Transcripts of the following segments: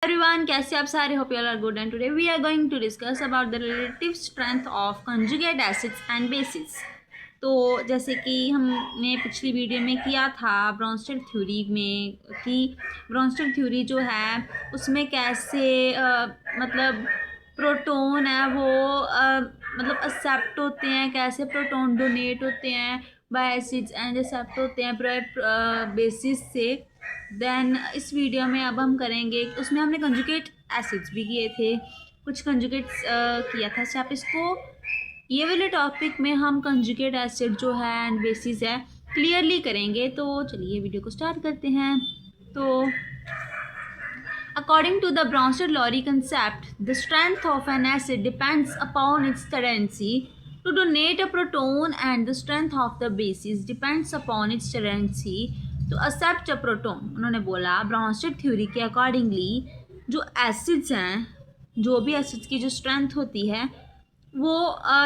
Everyone, कैसे आप सारे? hope you all are good and today we are going to discuss about the relative strength of conjugate acids and bases. तो जैसे कि हमने पिछली वीडियो में किया था ब्रॉन्स्टेड थ्योरी में कि ब्रॉन्स्टेड थ्योरी जो है उसमें कैसे मतलब प्रोटॉन है वो मतलब एक्सेप्ट होते हैं, कैसे प्रोटॉन डोनेट होते हैं बाय एसिड्स एंड एक्सेप्ट होते हैं बेसिस से। देन इस वीडियो में अब हम करेंगे, उसमें हमने कंजुगेट एसिड्स भी किए थे, कुछ कंजुगेट्स किया था चैप्टर्स को। ये वाले टॉपिक में हम कंजुगेट एसिड जो है एंड बेसिस है क्लियरली करेंगे। तो चलिए वीडियो को स्टार्ट करते हैं। तो according to the Bronsted Lowry concept, the strength of an acid depends upon its tendency to donate a proton and the strength of the basis depends upon its tendency to accept a proton। उन्होंने बोला Brønsted theory के accordingly जो acids हैं, जो भी acids की जो strength होती है वो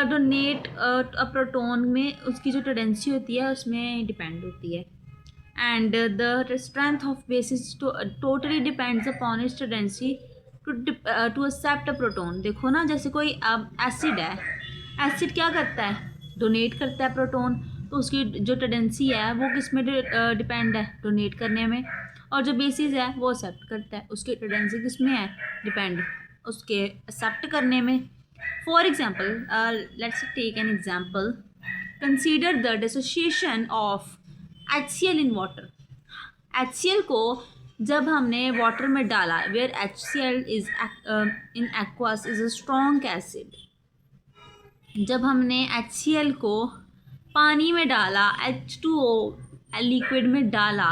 डोनेट अ प्रोटोन में उसकी जो टेंडेंसी होती है उसमें डिपेंड होती है। And the strength of basis totally depends upon its tendency to accept a proton. देखो ना, जैसे कोई एसिड है, एसिड क्या करता है? डोनेट करता है प्रोटोन, तो उसकी जो टेंडेंसी है वो किस में डिपेंड है? डोनेट करने में। और जो बेसिस है वो एक्सेप्ट करता है, उसकी टेंडेंसी किस में है? डिपेंड उसके एक्सेप्ट करने में। For example, let's take an example, consider the dissociation of HCl in water. HCl को जब हमने वाटर में डाला, where HCl is in aqueous is a strong acid. जब हमने HCl को पानी में डाला, H2O लिक्विड में डाला,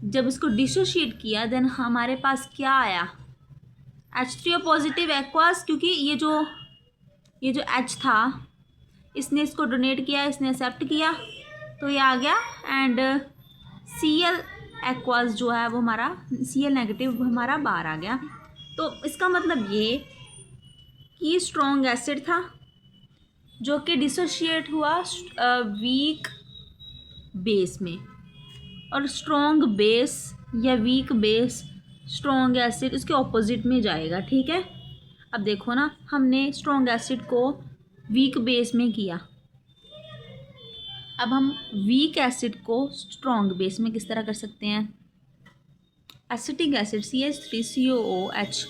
जब इसको डिसोशिएट किया, देन हमारे पास क्या आया? H3O पॉजिटिव एक्वास, क्योंकि ये जो H था इसने इसको डोनेट किया, इसने एक्सेप्ट किया, तो ये आ गया। एंड Cl एक्वास जो है वो हमारा Cl नेगेटिव हमारा बाहर आ गया। तो इसका मतलब ये कि स्ट्रॉन्ग एसिड था जो कि डिसोशिएट हुआ वीक बेस में, और स्ट्रॉन्ग बेस या वीक बेस स्ट्रॉन्ग एसिड उसके ऑपोजिट में जाएगा। ठीक है, अब देखो ना, हमने स्ट्रॉन्ग एसिड को वीक बेस में किया, अब हम वीक एसिड को स्ट्रॉन्ग बेस में किस तरह कर सकते हैं? एसिटिक एसिड CH3COOH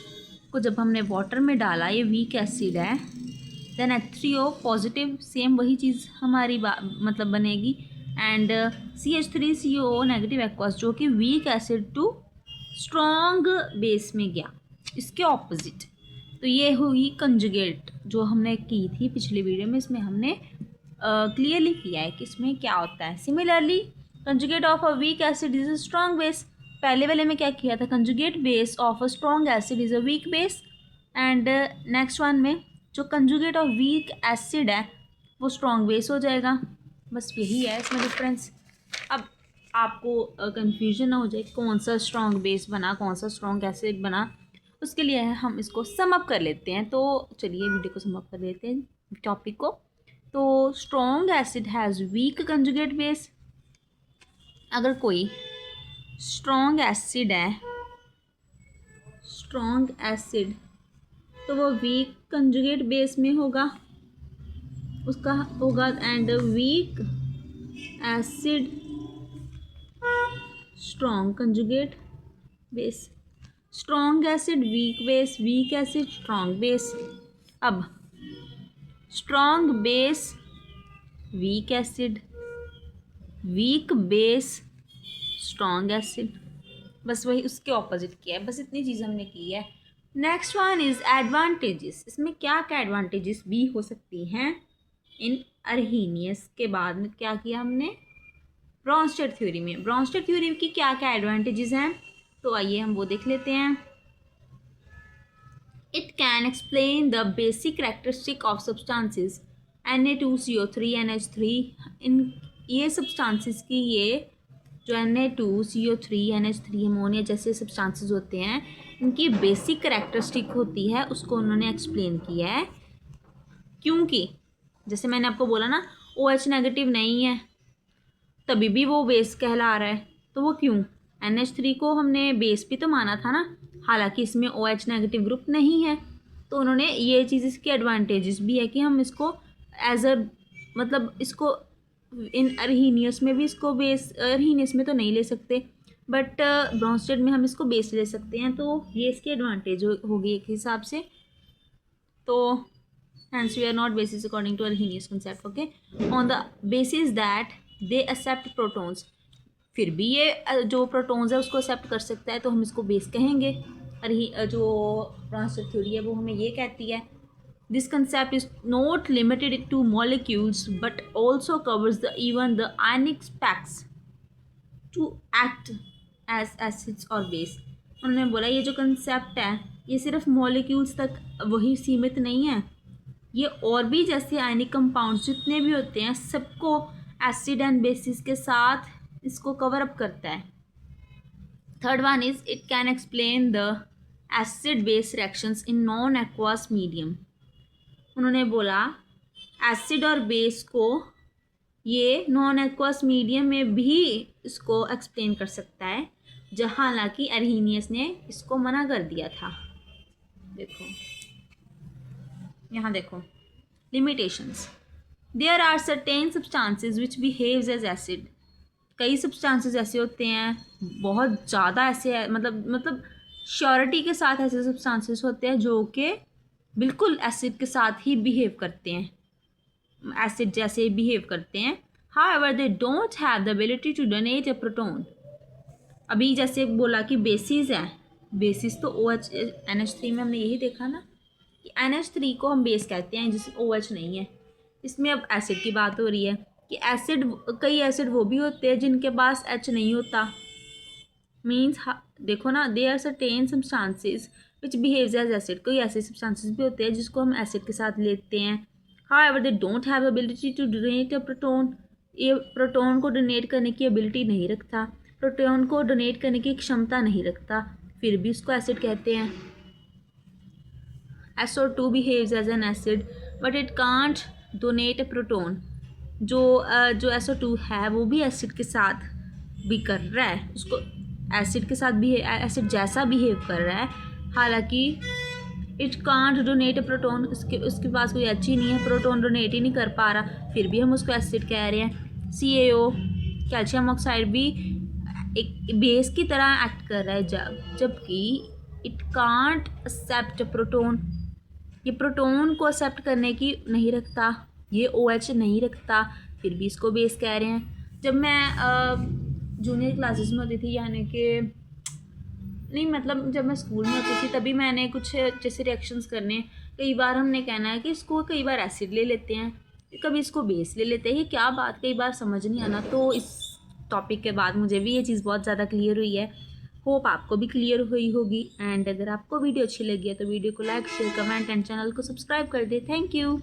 को जब हमने वाटर में डाला, ये वीक एसिड है, देन H3O पॉजिटिव, सेम वही चीज़ हमारी मतलब बनेगी। एंड CH3COO नेगेटिव एक्वास जो कि weak acid to strong base में गया, इसके ऑपोजिट। तो ये हुई कंजुगेट जो हमने की थी पिछली वीडियो में। इसमें हमने क्लियरली किया है कि इसमें क्या होता है। Similarly conjugate of a weak acid is a strong base. पहले वाले में क्या किया था? Conjugate base of a strong acid is a weak base. And next one में जो कंजुगेट ऑफ वीक एसिड है वो स्ट्रॉन्ग बेस हो जाएगा। बस यही है इसमें डिफरेंस। अब आपको कंफ्यूजन ना हो जाए कौन सा स्ट्रॉन्ग बेस बना, कौन सा स्ट्रॉन्ग एसिड बना, उसके लिए हम इसको सम अप कर लेते हैं। तो चलिए वीडियो को सम अप कर लेते हैं टॉपिक को। तो strong acid has weak conjugate base. अगर कोई स्ट्रॉन्ग एसिड है, स्ट्रॉन्ग एसिड, तो वो वीक कंजुगेट बेस में होगा, उसका होगा। And weak acid strong conjugate base, strong acid weak base, weak acid strong base. अब strong base weak acid, weak base strong acid, बस वही उसके ऑपोजिट किया है। बस इतनी चीज़ हमने की है। Next one is advantages. इसमें क्या क्या एडवांटेजेस भी हो सकती हैं इन अर्हीनियस के बाद में क्या किया हमने ब्रॉन्स्टेड थ्योरी में। ब्रॉन्स्टेड थ्योरी की क्या क्या एडवांटेजेस हैं, तो आइए हम वो देख लेते हैं। It can explain the basic characteristic of substances Na2CO3 NH3। इन ये सब्सटेंसेस की ये जो Na2CO3 NH3 अमोनिया जैसे सब्सटेंसेस होते हैं, इनकी बेसिक कैरेक्टरिस्टिक होती है, उसको उन्होंने एक्सप्लेन किया है। क्योंकि जैसे मैंने आपको बोला ना, OH नेगेटिव नहीं है तभी भी वो बेस कहला रहा है, तो वो क्यों? NH3 को हमने बेस भी तो माना था ना, हालांकि इसमें OH नेगेटिव ग्रुप नहीं है। तो उन्होंने ये चीज़, इसकी एडवांटेजेस भी है कि हम इसको एज अ मतलब इसको इन अर्हीनियस में भी इसको बेस, अर्हीनियस में तो नहीं ले सकते बट ब्रॉन्स्टेड में हम इसको बेस ले सकते हैं। तो ये इसकी एडवांटेज होगी एक हिसाब से। तो hence we are not basis according to Arrhenius concept, okay, on the basis that they accept protons। फिर भी ये जो प्रोटॉन्स है उसको एक्सेप्ट कर सकता है तो हम इसको बेस कहेंगे। और जो ब्रॉन्स्टेड थ्योरी है वो हमें ये कहती है, this concept is not limited to molecules but also covers the even the ionic specs to act as acids और बेस। उन्होंने बोला ये जो कंसेप्ट है ये सिर्फ मॉलिक्यूल्स तक वही सीमित नहीं है, ये और भी जैसे आयनिक कंपाउंड जितने भी होते हैं सबको एसिड एंड बेसिस के साथ इसको कवर अप करता है। Third one is it can explain the acid base reactions in non aqueous medium. उन्होंने बोला एसिड और बेस को ये नॉन एक्वास मीडियम में भी इसको एक्सप्लेन कर सकता है, जहाँ हालांकि अर्हीनियस ने इसको मना कर दिया था। देखो यहाँ देखो limitations, there are certain substances which behaves as acid. कई सब्सटेंसेस ऐसे होते हैं, बहुत ज़्यादा ऐसे है, मतलब श्योरिटी के साथ ऐसे सब्सटेंसेस होते हैं जो कि बिल्कुल एसिड के साथ ही बिहेव करते हैं, एसिड जैसे बिहेव करते हैं। However they don't have the ability to donate a proton. अभी जैसे बोला कि बेसिस है, बेसिस तो OH NH3 में हमने यही देखा ना कि NH3 को हम बेस कहते हैं जिसमें OH नहीं है। इसमें अब एसिड की बात हो रही है कि एसिड, कई एसिड वो भी होते हैं जिनके पास H नहीं होता। मीन्स देखो ना, they are certain substances which behaves as acid. कोई ऐसे सब्सटेंसेस भी होते हैं जिसको हम एसिड के साथ लेते हैं। However they don't have ability to donate a proton. ये प्रोटॉन को डोनेट करने की एबिलिटी नहीं रखता, प्रोटॉन को डोनेट करने की क्षमता नहीं रखता, फिर भी उसको एसिड कहते हैं। SO2 behaves as an acid but it can't donate a proton. जो SO2 है वो भी एसिड के साथ भी कर रहा है, उसको एसिड के साथ भी एसिड जैसा बिहेव कर रहा है, हालांकि it can't donate a proton. उसके पास कोई H ही नहीं है, प्रोटॉन डोनेट ही नहीं कर पा रहा, फिर भी हम उसको एसिड कह रहे हैं। CaO कैल्शियम ऑक्साइड भी एक बेस की तरह एक्ट कर रहा है, जबकि इट कांट एक्सेप्ट प्रोटॉन। ये प्रोटॉन को एक्सेप्ट करने की नहीं रखता, ये OH नहीं रखता, फिर भी इसको बेस कह रहे हैं। जब मैं जूनियर क्लासेस में होती थी, यानी कि नहीं मतलब जब मैं स्कूल में होती थी तभी मैंने कुछ जैसे रिएक्शंस करने, कई बार हमने कहना है कि इसको कई बार एसिड ले लेते हैं, कभी इसको बेस ले लेते हैं। ये क्या बात, कई बार समझ नहीं आना। तो इस टॉपिक के बाद मुझे भी ये चीज़ बहुत ज़्यादा क्लियर हुई है, होप आपको भी क्लियर हुई होगी। एंड अगर आपको वीडियो अच्छी लगी है तो वीडियो को like share comment and channel को सब्सक्राइब कर दे। Thank you.